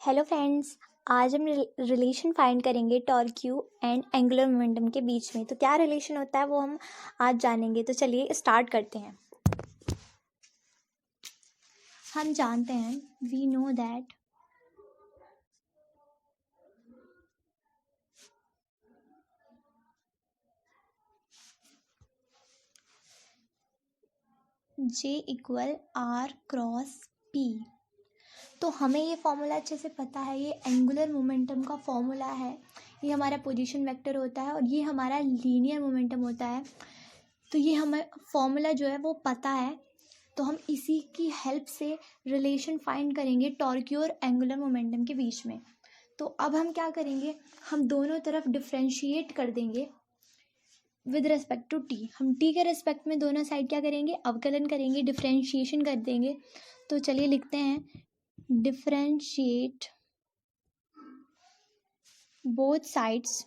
Hello friends. आज हम relation find करेंगे torque you and angular momentum के बीच में। तो क्या रिलेशन होता है वो हम आज जानेंगे। तो चलिए स्टार्ट करते हैं। हम जानते हैं we know that J equal R cross P. तो हमें ये फॉर्मूला अच्छे से पता है, ये एंगुलर मोमेंटम का फॉर्मूला है। ये हमारा पोजीशन वेक्टर होता है और ये हमारा लीनियर मोमेंटम होता है। तो ये हमें फॉर्मूला जो है वो पता है, तो हम इसी की हेल्प से रिलेशन फाइंड करेंगे टॉर्क और एंगुलर मोमेंटम के बीच में। तो अब हम क्या करेंगे, हम दोनों तरफ डिफ्रेंशिएट कर देंगे विद रिस्पेक्ट टू टी। हम टी के रिस्पेक्ट में दोनों साइड क्या करेंगे, अवकलन करेंगे, डिफ्रेंशिएशन कर देंगे। तो चलिए लिखते हैं differentiate both sides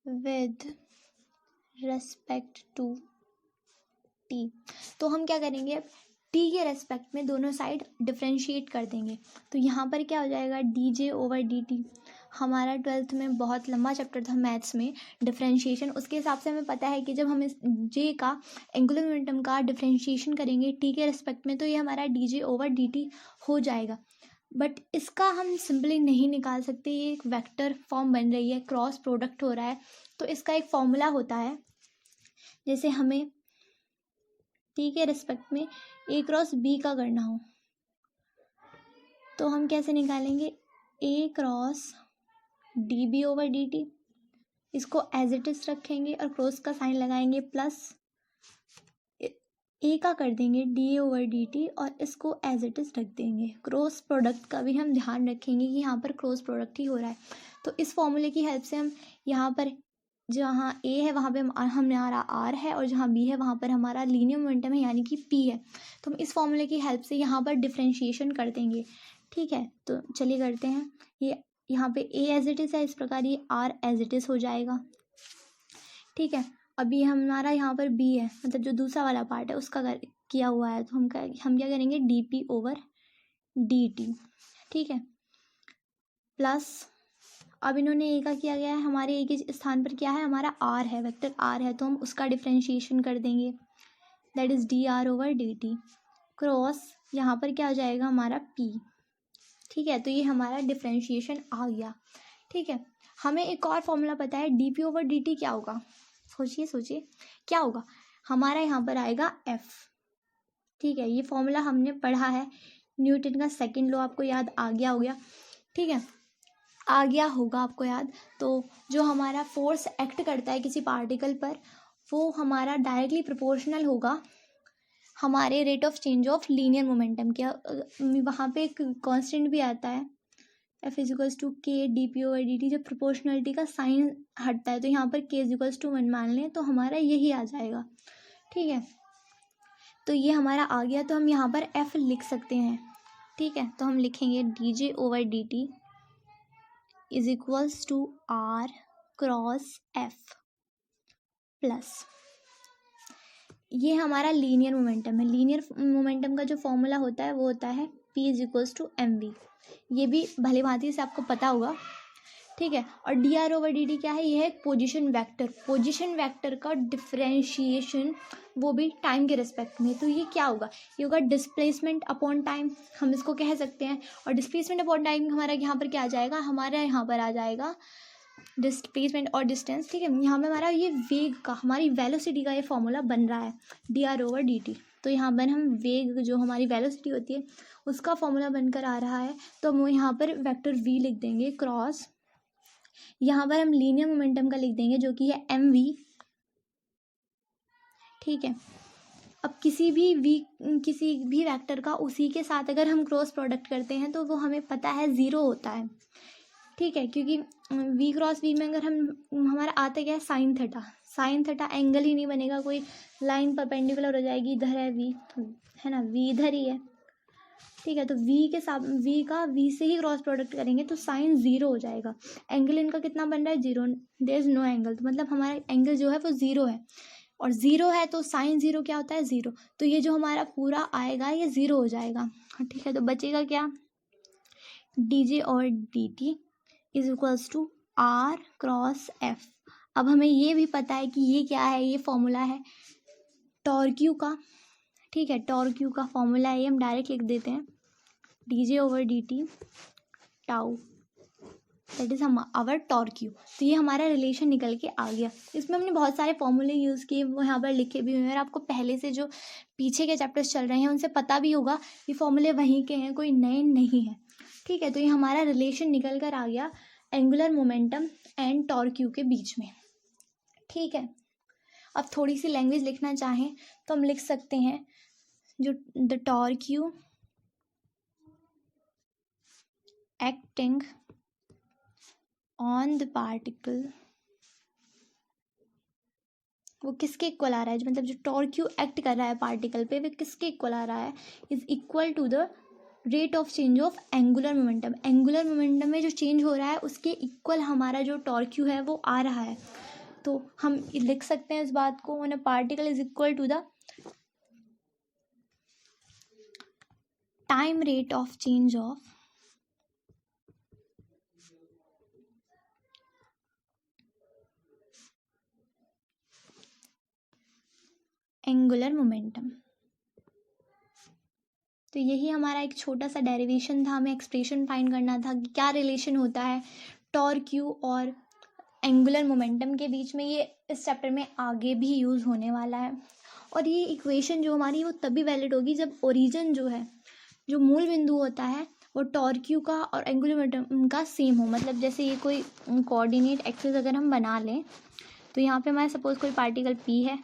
with respect to T. तो हम क्या करेंगे, अब टी के रेस्पेक्ट में दोनों साइड डिफ्रेंशिएट कर देंगे। तो यहाँ पर क्या हो जाएगा, D J over D T. हमारा 12th में बहुत लंबा चैप्टर था मैथ्स में डिफ्रेंशिएशन। उसके हिसाब से हमें पता है कि जब हम इस जे का एंगुलर मोमेंटम का डिफ्रेंशिएशन करेंगे टी के रेस्पेक्ट में, तो ये हमारा D J over D T हो जाएगा। बट इसका हम सिंपली नहीं निकाल सकते, ये एक वेक्टर फॉर्म बन रही है, क्रॉस प्रोडक्ट हो रहा है। तो इसका एक फॉर्मूला होता है, जैसे हमें टी के रिस्पेक्ट में ए क्रॉस बी का करना हो तो हम कैसे निकालेंगे, A cross D B over D T. इसको एज इट इज रखेंगे और क्रॉस का साइन लगाएंगे, प्लस ए का कर देंगे डी ओवर डी टी और इसको एज इट इज रख देंगे। क्रॉस प्रोडक्ट का भी हम ध्यान रखेंगे कि यहाँ पर क्रॉस प्रोडक्ट ही हो रहा है। तो इस फॉर्मूले की हेल्प से हम यहाँ पर जहाँ ए है वहाँ पे हमारा आर है और जहाँ बी है वहाँ पर हमारा लीनियर मोमेंटम है यानी कि पी है। तो हम इस फॉर्मूले की हेल्प से यहाँ पर डिफ्रेंशिएशन कर देंगे। ठीक है, तो चलिए करते हैं। ये यहाँ पे ए एज इट इज़ है, इस प्रकार ये आर एज इट इज़ हो जाएगा। ठीक है, अभी हमारा यहाँ पर बी है, मतलब जो दूसरा वाला पार्ट है उसका किया हुआ है। तो हम क्या करेंगे, D P over D T. ठीक है, प्लस अब इन्होंने ए का किया गया है, हमारे ए के स्थान पर क्या है, हमारा आर है, वेक्टर आर है। तो हम उसका डिफ्रेंशिएशन कर देंगे, that is D R over D T cross यहाँ पर क्या हो जाएगा, हमारा पी। ठीक है, तो ये हमारा डिफ्रेंशिएशन आ गया। ठीक है, हमें एक और फॉर्मूला पता है, D P over D T क्या होगा, सोचिए क्या होगा, हमारा यहाँ पर आएगा एफ। ठीक है, ये फॉर्मूला हमने पढ़ा है, न्यूटन का सेकेंड लॉ आपको याद आ गया हो गया। ठीक है, आ गया होगा आपको याद। तो जो हमारा फोर्स एक्ट करता है किसी पार्टिकल पर, वो हमारा डायरेक्टली प्रोपोर्शनल होगा हमारे rate of change of linear momentum के। वहाँ पे एक कांस्टेंट भी आता है, एफ इजिकल्स टू के D P over D T. जब प्रोपोर्शनलिटी का साइन हटता है तो यहाँ पर के इजिकल्स टू 1 मान लें तो हमारा यही आ जाएगा। ठीक है, तो ये हमारा आ गया। तो हम यहाँ पर एफ लिख सकते हैं। ठीक है, तो हम लिखेंगे D J over D T is equals to R cross F plus, ये हमारा लीनियर मोमेंटम है। लीनियर मोमेंटम का जो फॉर्मूला होता है वो होता है P is equals to M V. ये भी भली भांति से आपको पता होगा। ठीक है, और D R over D T क्या है, ये है पोजीशन वेक्टर। पोजीशन वेक्टर का डिफ्रेंशिएशन वो भी टाइम के रिस्पेक्ट में। तो ये क्या होगा, ये होगा डिस्प्लेसमेंट अपॉन टाइम, हम इसको कह सकते हैं। और डिस्प्लेसमेंट अपॉन टाइम हमारा यहाँ पर क्या आ जाएगा, हमारा यहाँ पर आ जाएगा डिस्प्लेसमेंट और डिस्टेंस। ठीक है, यहाँ पे हमारा ये वेग का, हमारी वेलोसिटी का ये फॉर्मूला बन रहा है, D R over D T. तो यहाँ पर हम वेग, जो हमारी वेलोसिटी होती है उसका फॉर्मूला बनकर आ रहा है। तो हम यहाँ पर वेक्टर वी लिख देंगे क्रॉस, यहाँ पर हम लीनियर मोमेंटम का लिख देंगे जो कि है एम वी। ठीक है, अब किसी भी वेक्टर का उसी के साथ अगर हम क्रॉस प्रोडक्ट करते हैं तो वो हमें पता है ज़ीरो होता है। ठीक है, क्योंकि वी क्रॉस वी में अगर हमारा आता क्या है, sine theta. Sine theta angle ही नहीं बनेगा, कोई लाइन परपेंडिकुलर हो जाएगी, इधर है वी, है ना, वी इधर ही है। ठीक है, तो वी के साथ वी का वी से ही क्रॉस प्रोडक्ट करेंगे तो साइन ज़ीरो हो जाएगा। एंगल इनका कितना बन रहा है, zero, there is no angle. तो मतलब हमारा एंगल जो है वो ज़ीरो है। और ज़ीरो है तो साइन ज़ीरो क्या होता है, ज़ीरो। तो ये जो हमारा पूरा आएगा ये ज़ीरो हो जाएगा, ठीक है। तो बचेगा क्या, डी जे और D T is equals to R cross F. अब हमें ये भी पता है कि ये क्या है, ये फॉर्मूला है टॉर्क्यू का, ठीक है। टॉर्क्यू का फॉर्मूला है, ये हम डायरेक्ट लिख देते हैं, D J over D T tau, that is हम आवर टॉर्क्यू। तो ये हमारा रिलेशन निकल के आ गया। इसमें हमने बहुत सारे फॉर्मूले यूज़ किए, वो यहाँ पर लिखे भी हुए हैं, और आपको पहले से जो पीछे के चैप्टर्स चल रहे हैं उनसे पता भी होगा ये फॉर्मूले वहीं के हैं, कोई नए नहीं है, ठीक है। तो ये हमारा रिलेशन निकल कर आ गया एंगुलर मोमेंटम एंड टॉर्क्यू के बीच में, ठीक है। अब थोड़ी सी लैंग्वेज लिखना चाहें तो हम लिख सकते हैं जो the torque acting on the particle, वो किसके इक्वल आ रहा है, मतलब जो टॉर्क्यू एक्ट कर रहा है पार्टिकल पे वो किसके इक्वल आ रहा है, is equal to the rate of change of angular momentum. Angular momentum में जो चेंज हो रहा है उसके इक्वल हमारा जो टॉर्क्यू है वो आ रहा है। तो हम लिख सकते हैं इस बात को, when a particle is equal to the time rate of change of angular momentum. तो यही हमारा एक छोटा सा डेरिवेशन था, हमें एक्सप्रेशन फाइंड करना था कि क्या रिलेशन होता है टॉर्क्यू और एंगुलर मोमेंटम के बीच में। ये इस चैप्टर में आगे भी यूज़ होने वाला है। और ये इक्वेशन जो हमारी वो तभी वैलिड होगी जब ओरिजिन जो है, जो मूल बिंदु होता है वो टॉर्क्यू का और एंगुलर मोमेंटम का सेम हो। मतलब जैसे ये कोई कोऑर्डिनेट एक्सिस अगर हम बना लें तो यहाँ पे हमारे सपोज कोई पार्टिकल पी है,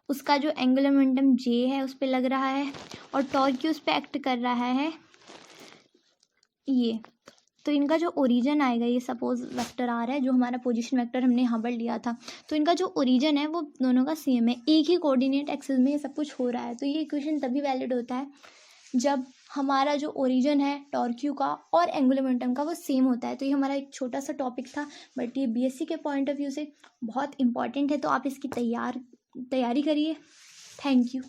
उसका जो एंगुलर मोमेंटम जे है उस पर लग रहा है और टॉर्क्यू उस पर एक्ट कर रहा है ये। तो इनका जो ओरिजिन आएगा, ये सपोज वेक्टर आ रहा है जो हमारा पोजीशन वेक्टर हमने यहाँ पर लिया था, तो इनका जो ओरिजिन है वो दोनों का सेम है, एक ही कोऑर्डिनेट एक्सिस में ये सब कुछ हो रहा है। तो ये इक्वेशन तभी वैलिड होता है जब हमारा जो ओरिजिन है टॉर्क्यू का और एंगुलर मोमेंटम का वो सेम होता है। तो ये हमारा एक छोटा सा टॉपिक था, बट ये बीएससी के पॉइंट ऑफ व्यू से बहुत इंपॉर्टेंट है, तो आप इसकी तैयारी करिए। Thank you.